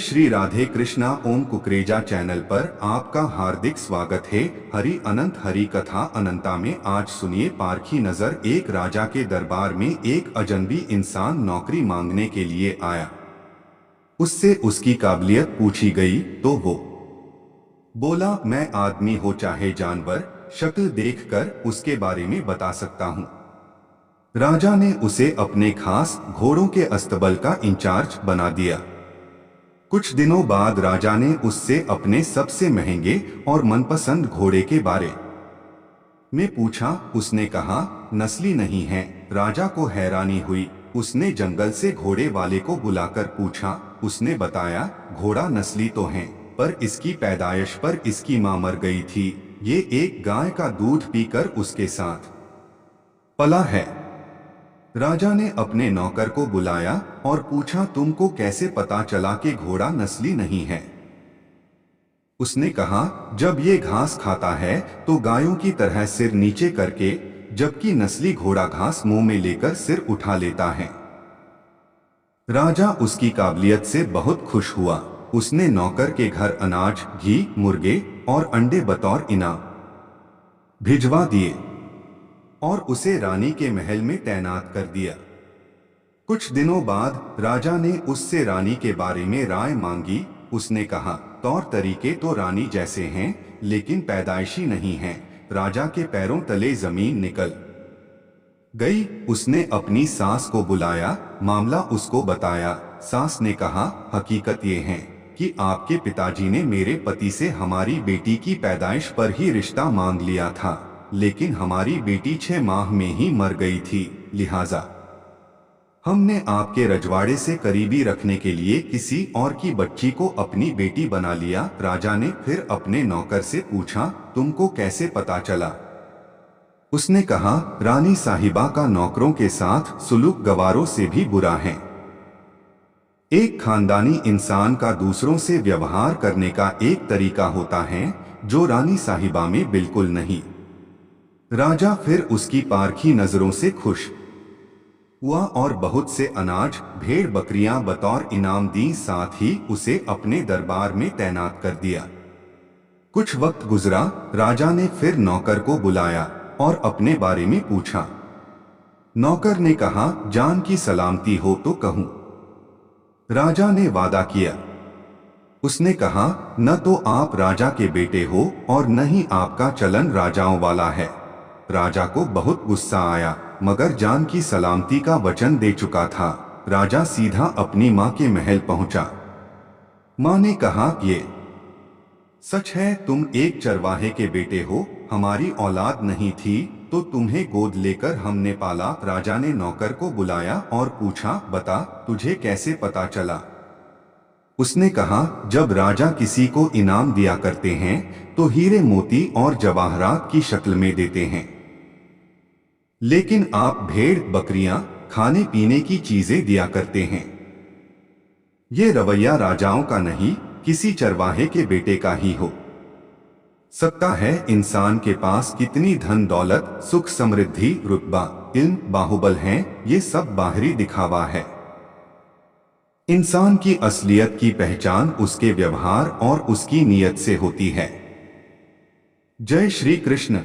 श्री राधे कृष्णा। ओम Kukreja channel पर आपका हार्दिक स्वागत है। हरि अनंत हरि कथा अनंता में आज सुनिए पारखी नजर। एक राजा के दरबार में एक अजनबी इंसान नौकरी मांगने के लिए आया। उससे उसकी काबिलियत पूछी गई तो वो बोला, मैं आदमी हो चाहे जानवर, शक्ल देखकर उसके बारे में बता सकता हूँ। राजा ने उसे अपने खास घोड़ों के अस्तबल का इंचार्ज बना दिया। कुछ दिनों बाद राजा ने उससे अपने सबसे महंगे और मनपसंद घोड़े के बारे में पूछा। उसने कहा, नस्ली नहीं है। राजा को हैरानी हुई। उसने जंगल से घोड़े वाले को बुलाकर पूछा। उसने बताया, घोड़ा नस्ली तो है, पर इसकी पैदाइश पर इसकी मां मर गई थी। ये एक गाय का दूध पीकर उसके साथ पला है। राजा ने अपने नौकर को बुलाया और पूछा, तुमको कैसे पता चला कि घोड़ा नस्ली नहीं है? उसने कहा, जब ये घास खाता है तो गायों की तरह सिर नीचे करके, जबकि नस्ली घोड़ा घास मुंह में लेकर सिर उठा लेता है। राजा उसकी काबिलियत से बहुत खुश हुआ। उसने नौकर के घर अनाज, घी, मुर्गे और अंडे बतौर इनाम भिजवा दिए और उसे रानी के महल में तैनात कर दिया। कुछ दिनों बाद राजा ने उससे रानी के बारे में राय मांगी। उसने कहा, तौर तरीके तो रानी जैसे हैं, लेकिन पैदाइशी नहीं हैं। राजा के पैरों तले जमीन निकल गई। उसने अपनी सास को बुलाया, मामला उसको बताया। सास ने कहा, हकीकत ये है कि आपके पिताजी ने मेरे पति से हमारी बेटी की पैदाइश पर ही रिश्ता मांग लिया था, लेकिन हमारी बेटी 6 माह में ही मर गई थी। लिहाजा हमने आपके रजवाड़े से करीबी रखने के लिए किसी और की बच्ची को अपनी बेटी बना लिया। राजा ने फिर अपने नौकर से पूछा, तुमको कैसे पता चला? उसने कहा, रानी साहिबा का नौकरों के साथ सुलूक गवारों से भी बुरा है। एक खानदानी इंसान का दूसरों से व्यवहार करने का एक तरीका होता है जो रानी साहिबा में बिल्कुल नहीं। राजा फिर उसकी पारखी नजरों से खुश हुआ और बहुत से अनाज, भेड़ बकरियां बतौर इनाम दी। साथ ही उसे अपने दरबार में तैनात कर दिया। कुछ वक्त गुजरा। राजा ने फिर नौकर को बुलाया और अपने बारे में पूछा। नौकर ने कहा, जान की सलामती हो तो कहूं। राजा ने वादा किया। उसने कहा, न तो आप राजा के बेटे हो और न ही आपका चलन राजाओं वाला है। राजा को बहुत गुस्सा आया, मगर जान की सलामती का वचन दे चुका था। राजा सीधा अपनी मां के महल पहुंचा। मां ने कहा, ये सच है, तुम एक चरवाहे के बेटे हो। हमारी औलाद नहीं थी तो तुम्हें गोद लेकर हमने पाला। राजा ने नौकर को बुलाया और पूछा, बता, तुझे कैसे पता चला? उसने कहा, जब राजा किसी को इनाम दिया करते हैं तो हीरे मोती और जवाहरात की शक्ल में देते हैं, लेकिन आप भेड़ बकरियां, खाने पीने की चीजें दिया करते हैं। ये रवैया राजाओं का नहीं, किसी चरवाहे के बेटे का ही हो सकता है। इंसान के पास कितनी धन दौलत, सुख समृद्धि, रुतबा, इल्म, बाहुबल हैं, ये सब बाहरी दिखावा है। इंसान की असलियत की पहचान उसके व्यवहार और उसकी नीयत से होती है। जय श्री कृष्ण।